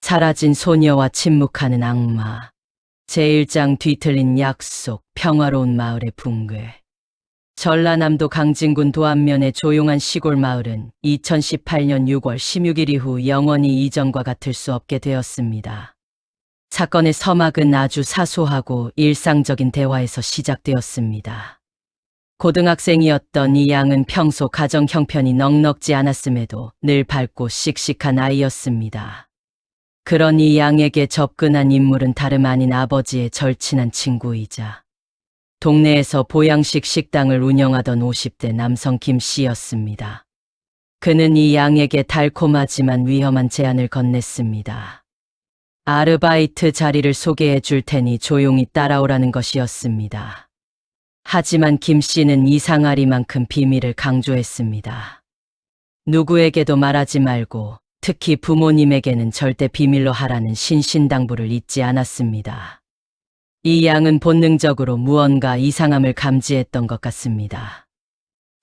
사라진 소녀와 침묵하는 악마. 제1장 뒤틀린 약속, 평화로운 마을의 붕괴. 전라남도 강진군 도안면의 조용한 시골 마을은 2018년 6월 16일 이후 영원히 이전과 같을 수 없게 되었습니다. 사건의 서막은 아주 사소하고 일상적인 대화에서 시작되었습니다. 고등학생이었던 이 양은 평소 가정 형편이 넉넉지 않았음에도 늘 밝고 씩씩한 아이였습니다. 그런 이 양에게 접근한 인물은 다름 아닌 아버지의 절친한 친구이자 동네에서 보양식 식당을 운영하던 50대 남성 김 씨였습니다. 그는 이 양에게 달콤하지만 위험한 제안을 건넸습니다. 아르바이트 자리를 소개해 줄 테니 조용히 따라오라는 것이었습니다. 하지만 김 씨는 이상하리만큼 비밀을 강조했습니다. 누구에게도 말하지 말고 특히 부모님에게는 절대 비밀로 하라는 신신당부를 잊지 않았습니다. 이 양은 본능적으로 무언가 이상함을 감지했던 것 같습니다.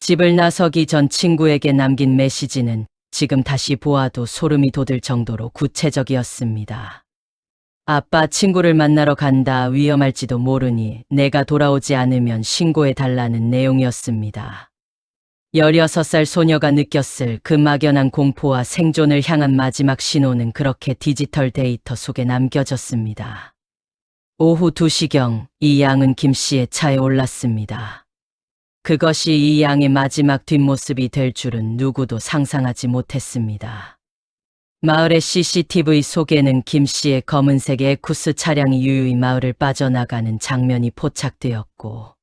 집을 나서기 전 친구에게 남긴 메시지는 지금 다시 보아도 소름이 돋을 정도로 구체적이었습니다. 아빠, 친구를 만나러 간다. 위험할지도 모르니 내가 돌아오지 않으면 신고해달라는 내용이었습니다. 16살 소녀가 느꼈을 그 막연한 공포와 생존을 향한 마지막 신호는 그렇게 디지털 데이터 속에 남겨졌습니다. 오후 2시경 이 양은 김 씨의 차에 올랐습니다. 그것이 이 양의 마지막 뒷모습이 될 줄은 누구도 상상하지 못했습니다. 마을의 CCTV 속에는 김 씨의 검은색 에쿠스 차량이 유유히 마을을 빠져나가는 장면이 포착되었고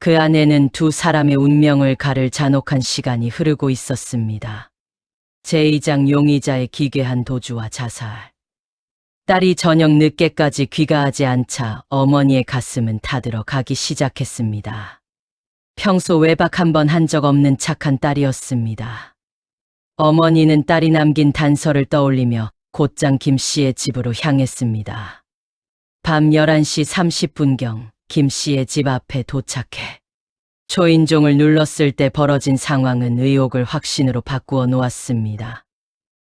그 안에는 두 사람의 운명을 가를 잔혹한 시간이 흐르고 있었습니다. 제2장 용의자의 기괴한 도주와 자살. 딸이 저녁 늦게까지 귀가하지 않자 어머니의 가슴은 타들어 가기 시작했습니다. 평소 외박 한 번 한 적 없는 착한 딸이었습니다. 어머니는 딸이 남긴 단서를 떠올리며 곧장 김 씨의 집으로 향했습니다. 밤 11시 30분경 김 씨의 집 앞에 도착해 초인종을 눌렀을 때 벌어진 상황은 의혹을 확신으로 바꾸어 놓았습니다.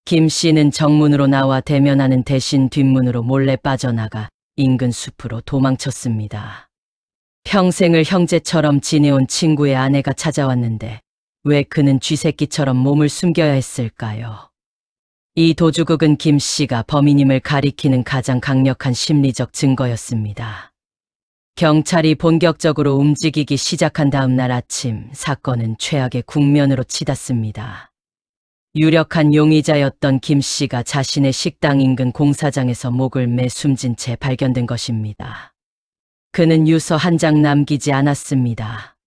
김 씨는 정문으로 나와 대면하는 대신 뒷문으로 몰래 빠져나가 인근 숲으로 도망쳤습니다. 평생을 형제처럼 지내온 친구의 아내가 찾아왔는데 왜 그는 쥐새끼처럼 몸을 숨겨야 했을까요? 이 도주극은 김 씨가 범인임을 가리키는 가장 강력한 심리적 증거였습니다. 경찰이 본격적으로 움직이기 시작한 다음 날 아침, 사건은 최악의 국면으로 치닫습니다. 유력한 용의자였던 김 씨가 자신의 식당 인근 공사장에서 목을 매 숨진 채 발견된 것입니다. 그는 유서 한 장 남기지 않았습니다.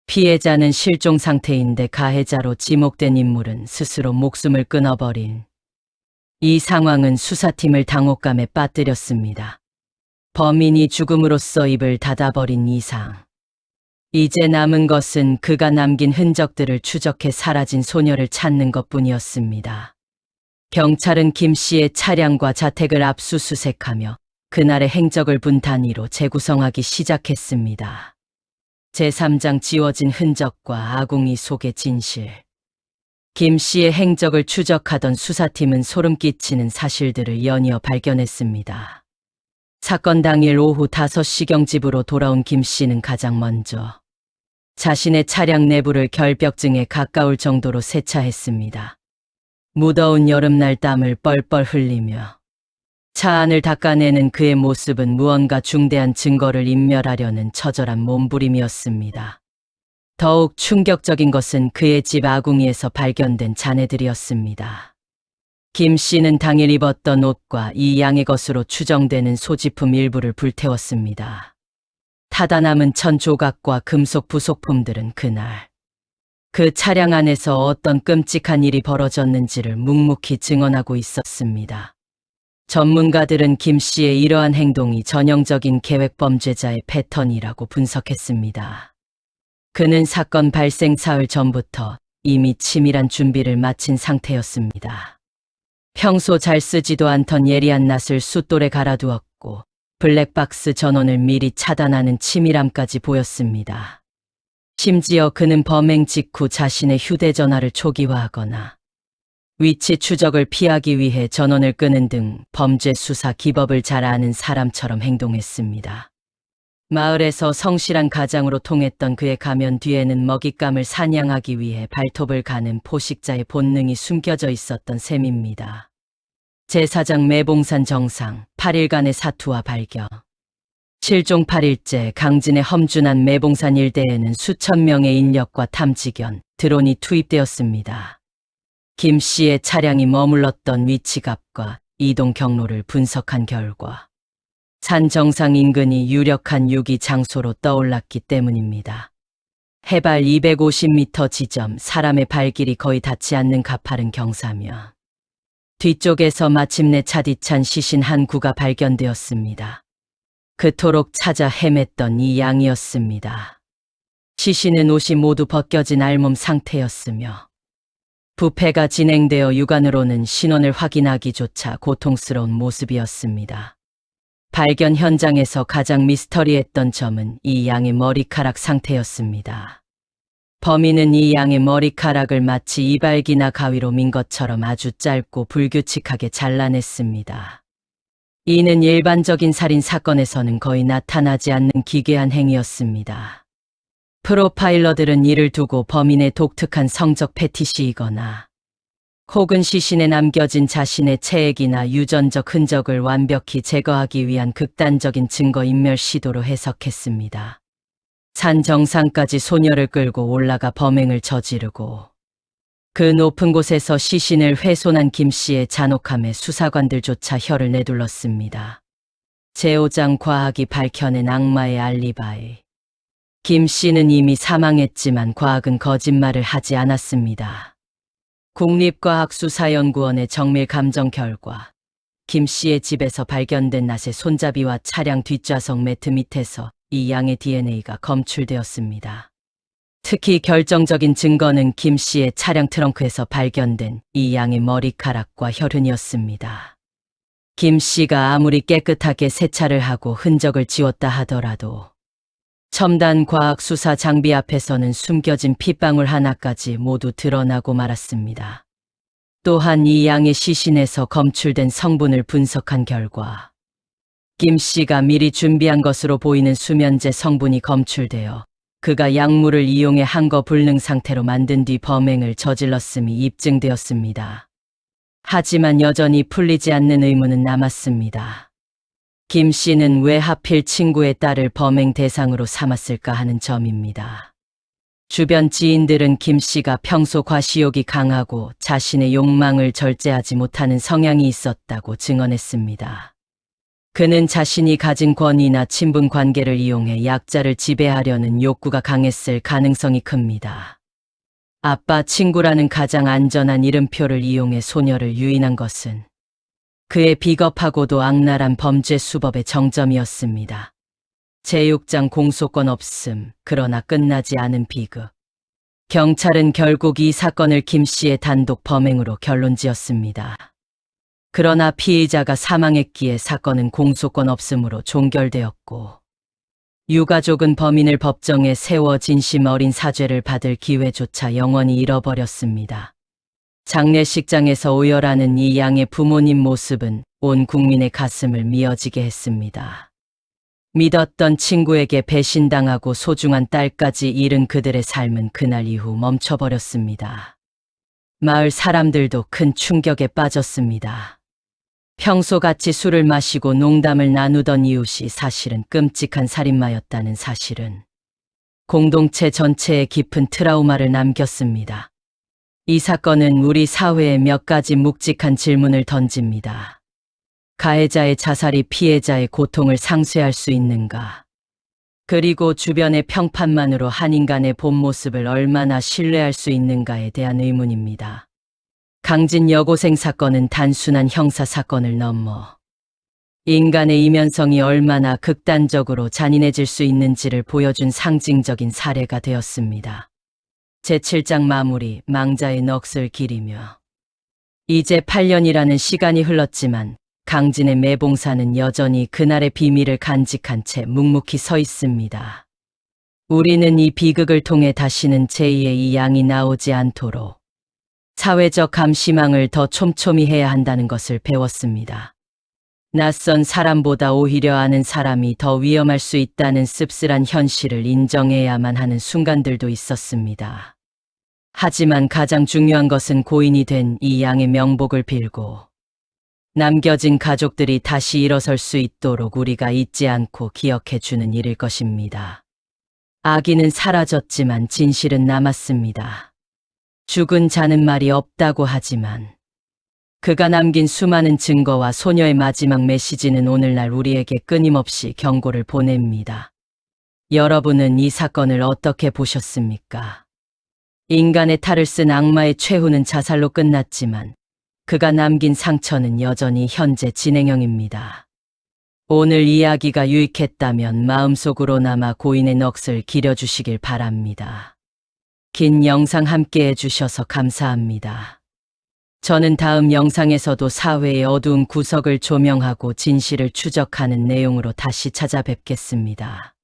피해자는 실종 상태인데 가해자로 지목된 인물은 스스로 목숨을 끊어버린 이 상황은 수사팀을 당혹감에 빠뜨렸습니다. 범인이 죽음으로써 입을 닫아버린 이상 이제 남은 것은 그가 남긴 흔적들을 추적해 사라진 소녀를 찾는 것뿐이었습니다. 경찰은 김 씨의 차량과 자택을 압수수색하며 그날의 행적을 분 단위로 재구성하기 시작했습니다. 제3장 지워진 흔적과 아궁이 속의 진실. 김 씨의 행적을 추적하던 수사팀은 소름 끼치는 사실들을 연이어 발견했습니다. 사건 당일 오후 5시경 집으로 돌아온 김 씨는 가장 먼저 자신의 차량 내부를 결벽증에 가까울 정도로 세차했습니다. 무더운 여름날 땀을 뻘뻘 흘리며 차 안을 닦아내는 그의 모습은 무언가 중대한 증거를 인멸하려는 처절한 몸부림이었습니다. 더욱 충격적인 것은 그의 집 아궁이에서 발견된 잔해들이었습니다. 김 씨는 당일 입었던 옷과 이 양의 것으로 추정되는 소지품 일부를 불태웠습니다. 타다 남은 천 조각과 금속 부속품들은 그날 그 차량 안에서 어떤 끔찍한 일이 벌어졌는지를 묵묵히 증언하고 있었습니다. 전문가들은 김 씨의 이러한 행동이 전형적인 계획범죄자의 패턴이라고 분석했습니다. 그는 사건 발생 사흘 전부터 이미 치밀한 준비를 마친 상태였습니다. 평소 잘 쓰지도 않던 예리한 낫을 숫돌에 갈아두었고 블랙박스 전원을 미리 차단하는 치밀함까지 보였습니다. 심지어 그는 범행 직후 자신의 휴대전화를 초기화하거나 위치 추적을 피하기 위해 전원을 끄는 등 범죄 수사 기법을 잘 아는 사람처럼 행동했습니다. 마을에서 성실한 가장으로 통했던 그의 가면 뒤에는 먹잇감을 사냥하기 위해 발톱을 가는 포식자의 본능이 숨겨져 있었던 셈입니다. 제사장 매봉산 정상 8일간의 사투와 발견. 실종 8일째 강진의 험준한 매봉산 일대에는 수천 명의 인력과 탐지견, 드론이 투입되었습니다. 김 씨의 차량이 머물렀던 위치값과 이동 경로를 분석한 결과 산 정상 인근이 유력한 유기 장소로 떠올랐기 때문입니다. 해발 250m 지점, 사람의 발길이 거의 닿지 않는 가파른 경사면 뒤쪽에서 마침내 차디찬 시신 한 구가 발견되었습니다. 그토록 찾아 헤맸던 이 양이었습니다. 시신은 옷이 모두 벗겨진 알몸 상태였으며 부패가 진행되어 육안으로는 신원을 확인하기조차 고통스러운 모습이었습니다. 발견 현장에서 가장 미스터리했던 점은 이 양의 머리카락 상태였습니다. 범인은 이 양의 머리카락을 마치 이발기나 가위로 민 것처럼 아주 짧고 불규칙하게 잘라냈습니다. 이는 일반적인 살인 사건에서는 거의 나타나지 않는 기괴한 행위였습니다. 프로파일러들은 이를 두고 범인의 독특한 성적 패티시이거나 혹은 시신에 남겨진 자신의 체액이나 유전적 흔적을 완벽히 제거하기 위한 극단적인 증거인멸 시도로 해석했습니다. 산 정상까지 소녀를 끌고 올라가 범행을 저지르고 그 높은 곳에서 시신을 훼손한 김 씨의 잔혹함에 수사관들조차 혀를 내둘렀습니다. 제5장 과학이 밝혀낸 악마의 알리바이. 김 씨는 이미 사망했지만 과학은 거짓말을 하지 않았습니다. 국립과학수사연구원의 정밀 감정 결과 김 씨의 집에서 발견된 낫의 손잡이와 차량 뒷좌석 매트 밑에서 이 양의 DNA가 검출되었습니다. 특히 결정적인 증거는 김 씨의 차량 트렁크에서 발견된 이 양의 머리카락과 혈흔이었습니다. 김 씨가 아무리 깨끗하게 세차를 하고 흔적을 지웠다 하더라도 첨단 과학 수사 장비 앞에서는 숨겨진 핏방울 하나까지 모두 드러나고 말았습니다. 또한 이 양의 시신에서 검출된 성분을 분석한 결과 김 씨가 미리 준비한 것으로 보이는 수면제 성분이 검출되어 그가 약물을 이용해 항거 불능 상태로 만든 뒤 범행을 저질렀음이 입증되었습니다. 하지만 여전히 풀리지 않는 의문은 남았습니다. 김 씨는 왜 하필 친구의 딸을 범행 대상으로 삼았을까 하는 점입니다. 주변 지인들은 김 씨가 평소 과시욕이 강하고 자신의 욕망을 절제하지 못하는 성향이 있었다고 증언했습니다. 그는 자신이 가진 권위나 친분 관계를 이용해 약자를 지배하려는 욕구가 강했을 가능성이 큽니다. 아빠 친구라는 가장 안전한 이름표를 이용해 소녀를 유인한 것은 그의 비겁하고도 악랄한 범죄 수법의 정점이었습니다. 제6장 공소권 없음, 그러나 끝나지 않은 비극. 경찰은 결국 이 사건을 김 씨의 단독 범행으로 결론지었습니다. 그러나 피의자가 사망했기에 사건은 공소권 없음으로 종결되었고 유가족은 범인을 법정에 세워 진심 어린 사죄를 받을 기회조차 영원히 잃어버렸습니다. 장례식장에서 오열하는 이 양의 부모님 모습은 온 국민의 가슴을 미어지게 했습니다. 믿었던 친구에게 배신당하고 소중한 딸까지 잃은 그들의 삶은 그날 이후 멈춰버렸습니다. 마을 사람들도 큰 충격에 빠졌습니다. 평소같이 술을 마시고 농담을 나누던 이웃이 사실은 끔찍한 살인마였다는 사실은 공동체 전체에 깊은 트라우마를 남겼습니다. 이 사건은 우리 사회에 몇 가지 묵직한 질문을 던집니다. 가해자의 자살이 피해자의 고통을 상쇄할 수 있는가? 그리고 주변의 평판만으로 한 인간의 본 모습을 얼마나 신뢰할 수 있는가에 대한 의문입니다. 강진 여고생 사건은 단순한 형사 사건을 넘어 인간의 이면성이 얼마나 극단적으로 잔인해질 수 있는지를 보여준 상징적인 사례가 되었습니다. 제7장 마무리, 망자의 넋을 기리며. 이제 8년이라는 시간이 흘렀지만 강진의 매봉사는 여전히 그날의 비밀을 간직한 채 묵묵히 서 있습니다. 우리는 이 비극을 통해 다시는 제2의 이 양이 나오지 않도록 사회적 감시망을 더 촘촘히 해야 한다는 것을 배웠습니다. 낯선 사람보다 오히려 아는 사람이 더 위험할 수 있다는 씁쓸한 현실을 인정해야만 하는 순간들도 있었습니다. 하지만 가장 중요한 것은 고인이 된 이 양의 명복을 빌고 남겨진 가족들이 다시 일어설 수 있도록 우리가 잊지 않고 기억해 주는 일일 것입니다. 악인은 사라졌지만 진실은 남았습니다. 죽은 자는 말이 없다고 하지만 그가 남긴 수많은 증거와 소녀의 마지막 메시지는 오늘날 우리에게 끊임없이 경고를 보냅니다. 여러분은 이 사건을 어떻게 보셨습니까? 인간의 탈을 쓴 악마의 최후는 자살로 끝났지만 그가 남긴 상처는 여전히 현재 진행형입니다. 오늘 이야기가 유익했다면 마음속으로나마 고인의 넋을 기려주시길 바랍니다. 긴 영상 함께 해주셔서 감사합니다. 저는 다음 영상에서도 사회의 어두운 구석을 조명하고 진실을 추적하는 내용으로 다시 찾아뵙겠습니다.